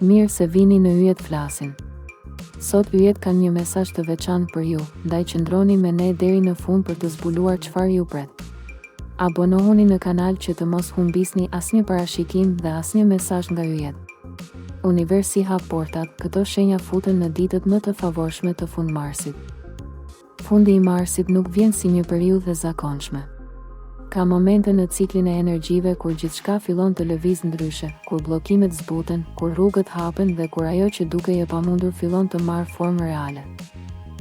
Mirë se vini në Yjet Flasin. Sot Yjet kanë një mesazh të veçantë për ju, ndaj qëndroni me ne deri në fund për të zbuluar çfarë ju pret. Abonohuni në kanal që të mos humbisni asnjë parashikim dhe asnjë mesazh nga Yjet. Universi hap portat, këto shenja futen në ditët më të favorshme të fundmarsit. Fundi i marsit nuk vjen si një periudhë e zakonshme. Ka momente në ciklin e energjive kur gjithçka fillon të lëvizë ndryshe, kur bllokimet zbuten, kur rrugët hapen dhe kur ajo që dukej e pamundur fillon të marrë formë reale.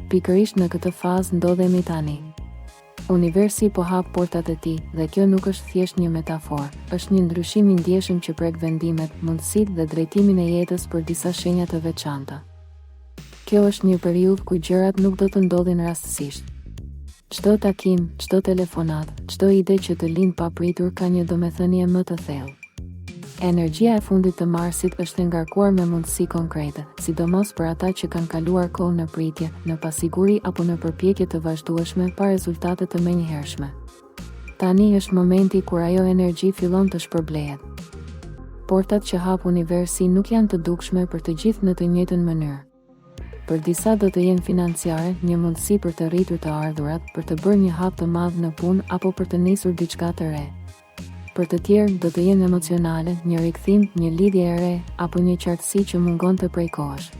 Pikërisht në këtë fazë ndodhemi tani. Universi po hap portat e tij dhe kjo nuk është thjesht një metaforë, është një ndryshim i ndjeshëm që prek vendimet, mundësitë dhe drejtimin e jetës për disa shenja të veçanta. Kjo është një periudhë ku gjërat nuk do të ndodhin rastësisht. Çdo takim, çdo telefonat, çdo ide që të lind papritur ka një domethënie më të thellë. Energjia e fundit të marsit është e ngarkuar me mundësi konkrete, sidomos për ata që kanë kaluar kohë në pritje, në pasiguri apo në përpjekje të vazhdueshme pa rezultate të menjëhershme. Tani është momenti kur ajo energji fillon të shpërblehet. Portat që hap universi nuk janë të dukshme për të gjithë në të njëjtën mënyrë. Për disa do të jenë financiare, një mundësi për të rritur të ardhurat, për të bërë një hap të madh në punë apo për të nisur diçka të re. Për të tjerë do të jenë emocionale, një rikthim, një lidhje e re, apo një qartësi që mungonte prej kohësh.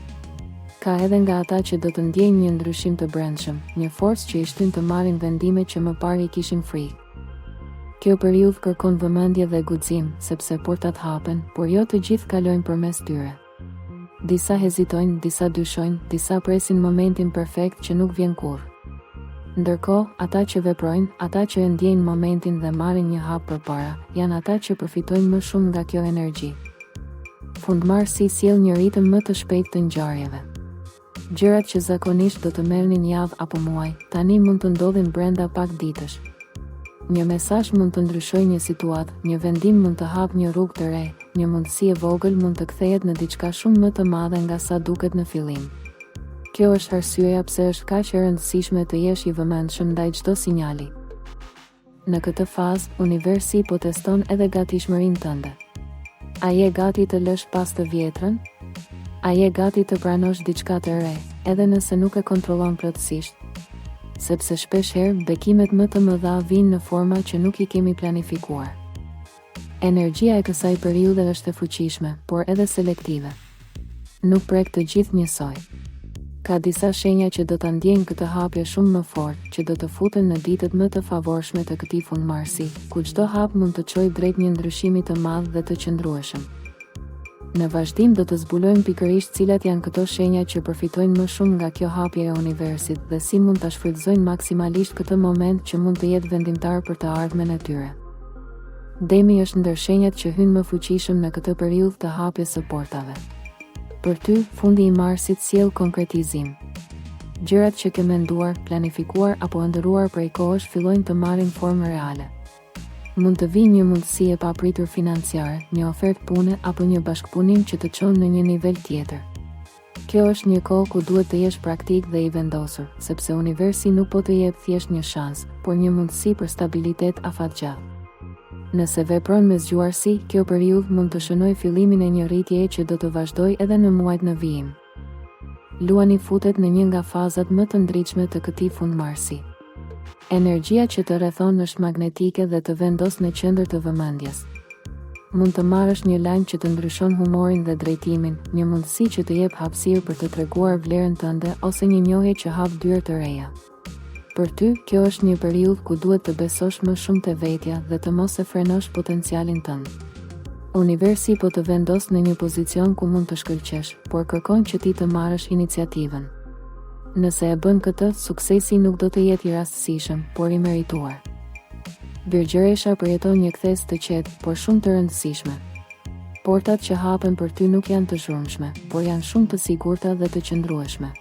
Ka edhe nga ata që do të ndjejnë një ndryshim të brendshëm, një forcë që i shtyn të marrin vendime që më parë i kishin frikë. Kjo periudhë kërkon vëmendje dhe guxim, sepse portat hapen, por jo të gjithë kalojnë përmes tyre. Disa hezitojnë, disa dyshojnë, disa presin momentin perfekt që nuk vjen kurrë. Ndërkohë, ata që veprojnë, ata që e ndjejnë momentin dhe marrin një hap përpara, janë ata që përfitojnë më shumë nga kjo energji. Fundmarsi sjell një ritëm më të shpejtë të ngjarjeve. Gjërat që zakonisht do të merrnin javë apo muaj, tani mund të ndodhin brenda pak ditësh. Një mesazh mund të ndryshojë një situatë, një vendim mund të hapë një rrugë të re, një mundësi e vogël mund të kthehet në diçka shumë më të madhe nga sa duket në fillim. Kjo është arsyeja pse është kaq e rëndësishme të jesh i vëmendshëm ndaj çdo sinjali. Në këtë fazë, universi po teston edhe gatishmërinë tënde. A je gati të lësh pas të vjetrën? A je gati të pranosh diçka të re, edhe nëse nuk e kontrollon plotësisht? Sepse shpesh herë bekimet më të mëdha vijnë në forma që nuk i kemi planifikuar. Energjia e kësaj periudhe është e fuqishme, por edhe selektive. Nuk prek të gjithë njësoj. Ka disa shenja që do ta ndjejnë këtë hapje shumë më fort, që do të futen në ditët më të favorshme të këtij fundmarsi, ku çdo hap mund të çojë drejt një ndryshimi të madh dhe të qëndrueshëm. Në vazhdim do të zbulojmë pikërisht cilat janë këto shenja që përfitojnë më shumë nga kjo hapje e universit dhe si mund ta shfrytëzojnë maksimalisht këtë moment që mund të jetë vendimtar për të ardhmen e tyre. Demi është ndër shenjat që hynë më fuqishëm në këtë periudhë të hapjes së portave. Për ty, fundi i marsit sjell konkretizim. Gjërat që ke menduar, planifikuar apo ëndërruar prej kohësh fillojnë të marrin formë reale. Mund të vijë një mundësi e papritur financiare, një ofertë pune apo një bashkëpunim që të çon në një nivel tjetër. Kjo është një kohë ku duhet të jesh praktik dhe i vendosur, sepse universi nuk po të jep thjesht një shans, por një mundësi për stabilitet afatgjatë. Nëse vepron me zgjuarsi, kjo periudhë mund të shënojë fillimin e një rritjeje që do të vazhdojë edhe në muajt në vijim. Luani futet në një nga fazat më të ndritshme të këtij fundmarsi. Energjia që të rrethon është magnetike dhe të vendos në qendër të vëmendjes. Mund të marrësh një lajm që të ndryshon humorin dhe drejtimin, një mundësi që të jep hapësirë për të treguar vlerën tënde ose një njohje që hap dyert të reja. Për ty, kjo është një periudhë ku duhet të besosh më shumë te vetja dhe të mos e frenosh potencialin tënd. Universi po të vendos në një pozicion ku mund të shkëlqesh, por kërkon që ti të marrësh iniciativën. Nëse e bën këtë, suksesi nuk do të jetë i rastësishëm, por i merituar. Birgjëresha përjeton një kthes të qetë, por shumë të rëndësishme. Portat që hapen për ty nuk janë të zhurmshme, por janë shumë të sigurta dhe të qëndrueshme.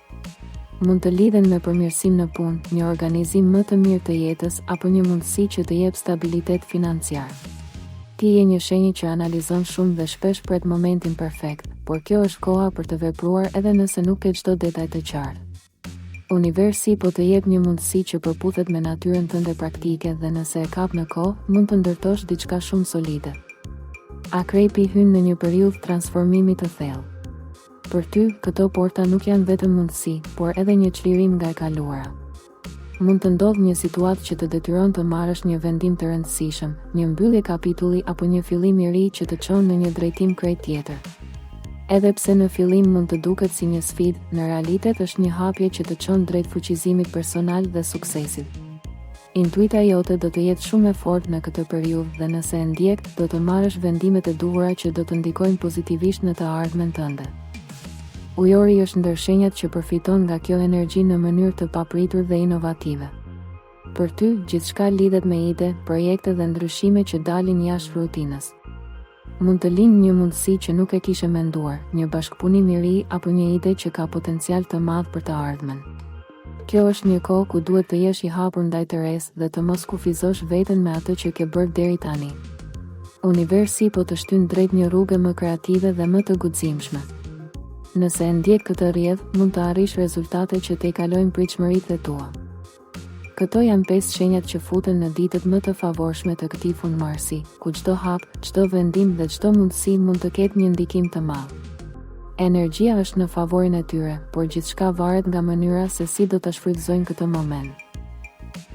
Mund të lidhen me përmirësim në punë, një organizim më të mirë të jetës apo një mundësi që të jep stabilitet financiar. Ti je një shenjë që analizon shumë dhe shpesh pret momentin perfekt, por kjo është koha për të vepruar edhe nëse nuk ke çdo detaj të qartë. Universi po të jep një mundësi që përputhet me natyrën tënde praktike dhe nëse e kap në kohë, mund të ndërtosh diçka shumë solide. Akrepi hyn në një periudhë transformimi të thellë. Për ty, këto porta nuk janë vetëm mundësi, por edhe një çlirim nga e kaluara. Mund të ndodhë një situatë që të detyron të marrësh një vendim të rëndësishëm, një mbyllje kapitulli apo një fillim i ri që të çon në një drejtim krejt tjetër. Edhe pse në fillim mund të duket si një sfidë, në realitet është një hapje që të çon drejt fuqizimit personal dhe suksesit. Intuita jote do të jetë shumë e fortë në këtë periudhë dhe nëse e ndjek, do të marrësh vendimet e duhura që do të ndikojnë pozitivisht në të ardhmen tënde. Ujori është ndër shenjat që përfiton nga kjo energji në mënyrë të papritur dhe inovative. Për ty, gjithçka lidhet me ide, projekte dhe ndryshime që dalin jashtë rutinës. Mund të lindë një mundësi që nuk e kishe menduar, një bashkëpunim i ri apo një ide që ka potencial të madh për të ardhmen. Kjo është një kohë ku duhet të jesh i hapur ndaj të res dhe të mos kufizosh veten me atë që ke bërë deri tani. Universi po të shtyn drejt një rrugë më kreative dhe më të guximshme. Nëse e ndjek këtë rrjedh, mund të arrish rezultate që te kalojnë pritshmëritë tua. Këto janë 5 shenjat që futen në ditët më të favorshme të këtij fundmarsi, ku çdo hap, çdo vendim dhe çdo mundësi mund të ketë një ndikim të madh. Energjia është në favorin e tyre, por gjithçka varet nga mënyra se si do ta shfrytëzojnë këtë moment.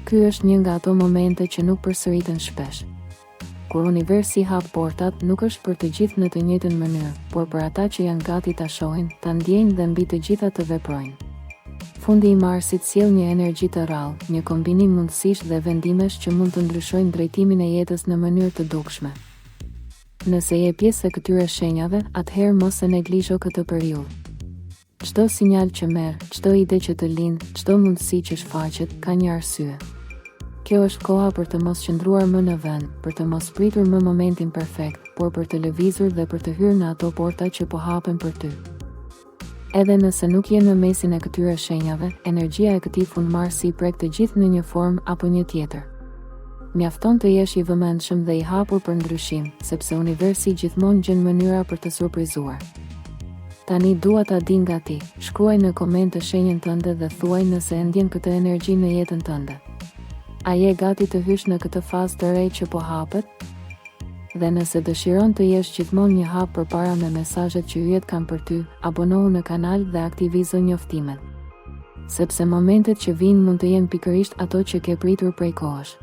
Ky është një nga ato momente që nuk përsëriten shpesh. Kur universi hap portat, nuk është për të gjithë në të njëjtën mënyrë, por për ata që janë gati ta shohin, ta ndjejnë dhe mbi të gjitha të veprojnë. Fundi i marsit sjell një energji të rrallë, një kombinim mundësish dhe vendimesh që mund të ndryshojnë drejtimin e jetës në mënyrë të dukshme. Nëse je pjesë e këtyre shenjave, atëherë mos e neglizho këtë periudhë. Çdo sinjal që merr, çdo ide që të lind, çdo mundësi që shfaqet, ka një arsye. Kjo është koha për të mos qëndruar më në vend, për të mos pritur më momentin perfekt, por për të lëvizur dhe për të hyrë në ato porta që po hapen për ty. Edhe nëse nuk je në mesin e këtyre shenjave, energjia e këtij fundmarsi prek të gjithë në një formë apo një tjetër. Mjafton të jesh i vëmendshëm dhe i hapur për ndryshim, sepse universi gjithmonë gjen mënyra për të surprizuar. Tani dua ta di nga ti, shkruaj në komente shenjën tënde dhe thuaj nëse e ndjen këtë energji në jetën tënde. A je gati të hysh në këtë fazë të re që po hapet? Dhe nëse dëshiron të jesh gjithmonë një hap përpara me mesazhet që yjet kanë për ty, abonohu në kanal dhe aktivizo njoftimet. Sepse momentet që vinë mund të jenë pikërisht ato që ke pritur prej kohësh.